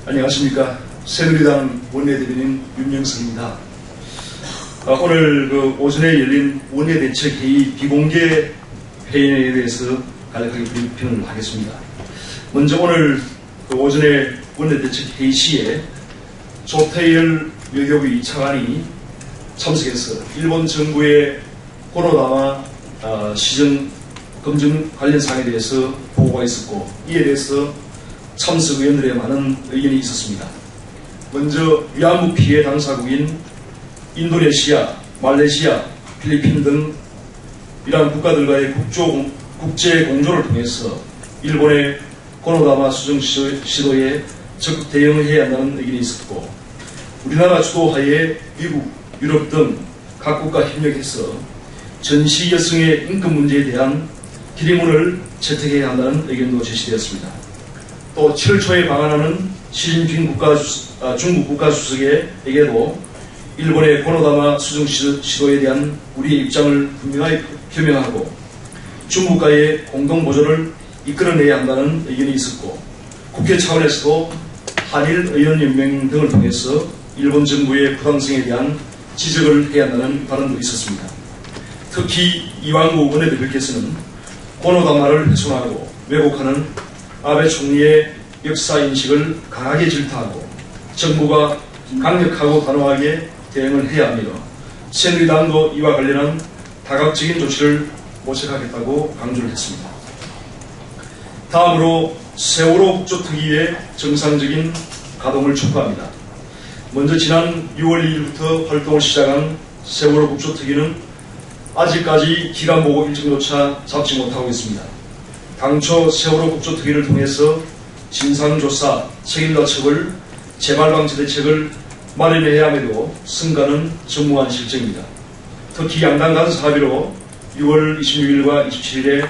안녕하십니까. 새누리당 원내대변인 윤영석입니다. 오늘 오전에 열린 원내대책회의 비공개 회의에 대해서 간략하게 브리핑을 하겠습니다. 먼저 오늘 오전에 원내대책회의 시에 조태열 외교부 차관이 참석해서 일본 정부의 코로나 시정 검증 관련 사항에 대해서 보고가 있었고, 이에 대해서 참석 의원들의 많은 의견이 있었습니다. 먼저 위안부 피해 당사국인 인도네시아, 말레이시아, 필리핀 등 이러한 국가들과의 국제 공조를 통해서 일본의 고노다마 수정 시도에 적극 대응을 해야 한다는 의견이 있었고, 우리나라 주도하에 미국, 유럽 등 각국과 협력해서 전시 여성의 인권 문제에 대한 기리문을 채택해야 한다는 의견도 제시되었습니다. 또 7월 초에 방한하는 시진핑 중국 국가주석에게도 일본의 고노다마 수정 시도에 대한 우리의 입장을 분명하게 표명하고 중국과의 공동보조를 이끌어내야 한다는 의견이 있었고, 국회 차원에서도 한일의원연맹 등을 통해서 일본 정부의 부당성에 대한 지적을 해야 한다는 발언도 있었습니다. 특히 이완구 원내대표께서는 고노다마를 훼손하고 왜곡하는 아베 총리의 역사인식을 강하게 질타하고 정부가 강력하고 단호하게 대응을 해야 하며 새누리당도 이와 관련한 다각적인 조치를 모색하겠다고 강조를 했습니다. 다음으로 세월호 국조특위의 정상적인 가동을 촉구합니다. 먼저 지난 6월 2일부터 활동을 시작한 세월호 국조특위는 아직까지 기간보고 일정조차 잡지 못하고 있습니다. 당초 세월호 국조특위를 통해서 진상조사, 책임자 처벌, 재발방지 대책을 마련해야 함에도 성과는 전무한 실정입니다. 특히 양당 간사 합의로 6월 26일과 27일에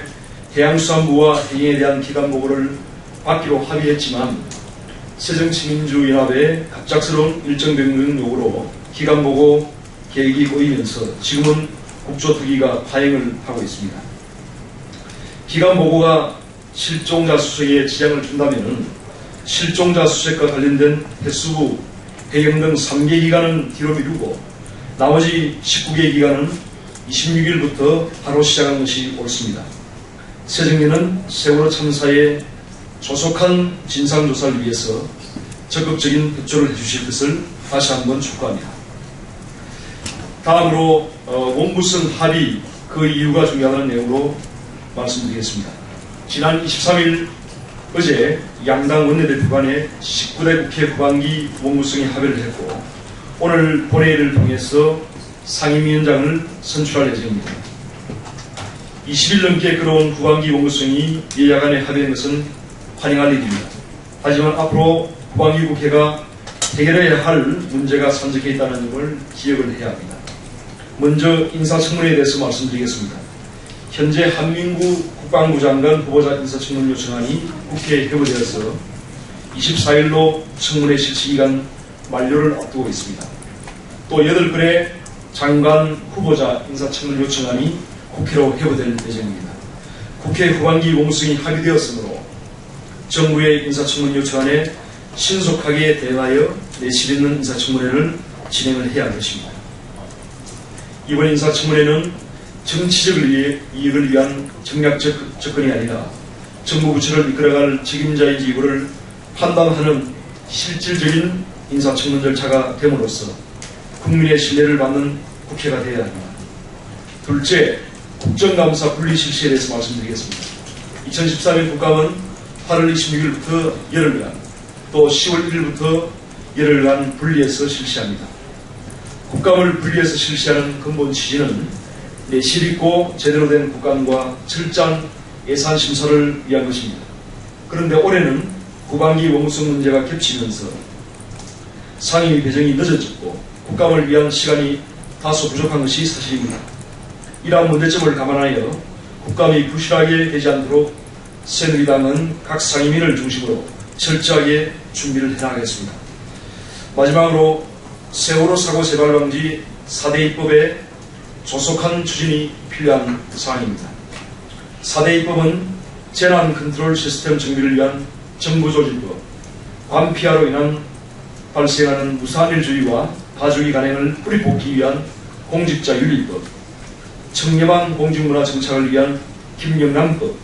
해양수산부와 해경에 대한 기간보고를 받기로 합의했지만 새정치민주연합의 갑작스러운 일정 변경 요구로 기간보고 계획이 꼬이면서 지금은 국조특위가 파행을 하고 있습니다. 기간보고가 실종자 수색에 지장을 준다면 실종자 수색과 관련된 해수부, 해경 등 3개 기간은 뒤로 미루고 나머지 19개 기간은 26일부터 바로 시작한 것이 옳습니다. 새 정부는 세월호 참사의 조속한 진상조사를 위해서 적극적인 협조를 해주실 것을 다시 한번 촉구합니다. 다음으로 원구성 합의, 그 이유가 중요하다는 내용으로 말씀드리겠습니다. 지난 23일 어제 양당 원내대표 간의 19대 국회 후반기 원구성에 합의를 했고, 오늘 본회의를 통해서 상임위원장을 선출할 예정입니다. 20일 넘게 끌어온 후반기 원구성이 여야 간에 합의된 것은 환영할 일입니다. 하지만 앞으로 후반기 국회가 해결해야 할 문제가 산적해 있다는 점을 기억을 해야 합니다. 먼저 인사청문회에 대해서 말씀드리겠습니다. 현재 한민구 국방부 장관 후보자 인사청문 요청안이 국회에 회부되어서 24일로 청문회 실시기간 만료를 앞두고 있습니다. 또 8건의 장관 후보자 인사청문 요청안이 국회로 회부될 예정입니다. 국회 후반기 원구성이 합의되었으므로 정부의 인사청문 요청안에 신속하게 대응하여 내실 있는 인사청문회를 진행을 해야 할 것입니다. 이번 인사청문회는 정치적 이익을 위한 정략적 접근이 아니라 정부 부처를 이끌어갈 책임자인지 이거를 판단하는 실질적인 인사청문 절차가 됨으로써 국민의 신뢰를 받는 국회가 되어야 합니다. 둘째, 국정감사 분리 실시에 대해서 말씀드리겠습니다. 2013년 국감은 8월 26일부터 열흘간, 또 10월 1일부터 열흘간 분리해서 실시합니다. 국감을 분리해서 실시하는 근본 취지는 내실 있고 제대로 된 국감과 철저한 예산 심사를 위한 것입니다. 그런데 올해는 후반기 원구성 문제가 겹치면서 상임위 배정이 늦어졌고 국감을 위한 시간이 다소 부족한 것이 사실입니다. 이러한 문제점을 감안하여 국감이 부실하게 되지 않도록 새누리당은 각 상임위를 중심으로 철저하게 준비를 해나가겠습니다. 마지막으로 세월호 사고 재발방지 4대 입법의 조속한 추진이 필요한 사항입니다. 4대 입법은 재난 컨트롤 시스템 정비를 위한 정부조직법, 관피아로 인한 발생하는 무사밀주의와 가족의 간행을 뿌리 뽑기 위한 공직자윤리법, 청렴한 공직문화 정착을 위한 김영란법,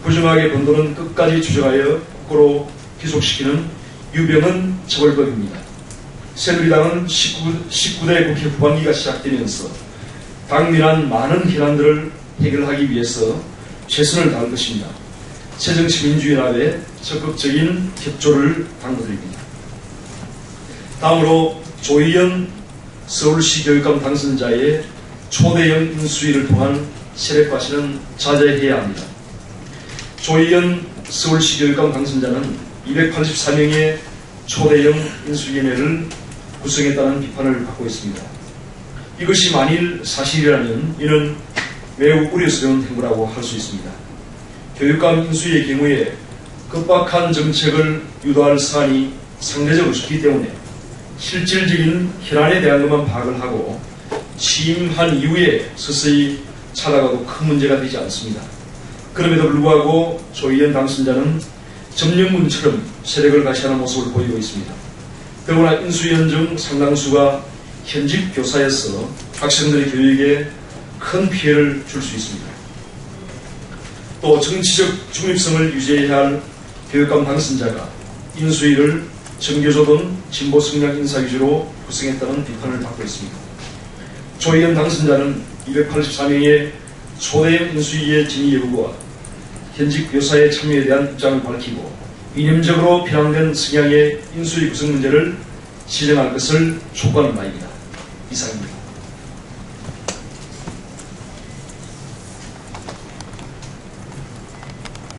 부정하게 번 돈은 끝까지 추적하여 거꾸로 기속시키는 유병헌 처벌법입니다. 새누리당은 19대 국회 후반기가 시작되면서 당면한 많은 현안들을 해결하기 위해서 최선을 다할 것입니다. 새정치민주연합에 적극적인 협조를 당부드립니다. 다음으로 조희연 서울시 교육감 당선자의 초대형 인수위를 통한 세력과시는 자제해야 합니다. 조희연 서울시 교육감 당선자는 284명의 초대형 인수위원회를 구성했다는 비판을 받고 있습니다. 이것이 만일 사실이라면 이는 매우 우려스러운 행보라고 할 수 있습니다. 교육감 인수위의 경우에 급박한 정책을 유도할 사안이 상대적으로 적기 때문에 실질적인 현안에 대한 것만 파악을 하고 취임한 이후에 서서히 찾아가도 큰 문제가 되지 않습니다. 그럼에도 불구하고 조희연 당선자는 점령군처럼 세력을 가시하는 모습을 보이고 있습니다. 더구나 인수위원 중 상당수가 현직 교사에서 학생들의 교육에 큰 피해를 줄 수 있습니다. 또 정치적 중립성을 유지해야 할 교육감 당선자가 인수위를 정교조든 진보 성향 인사 위주로 구성했다는 비판을 받고 있습니다. 조희연 당선자는 284명의 초대형 인수위의 진위 여부와 현직 교사의 참여에 대한 입장을 밝히고 이념적으로 편향된 성향의 인수위 구성 문제를 시정할 것을 촉구하는 바입니다. 이상입니다.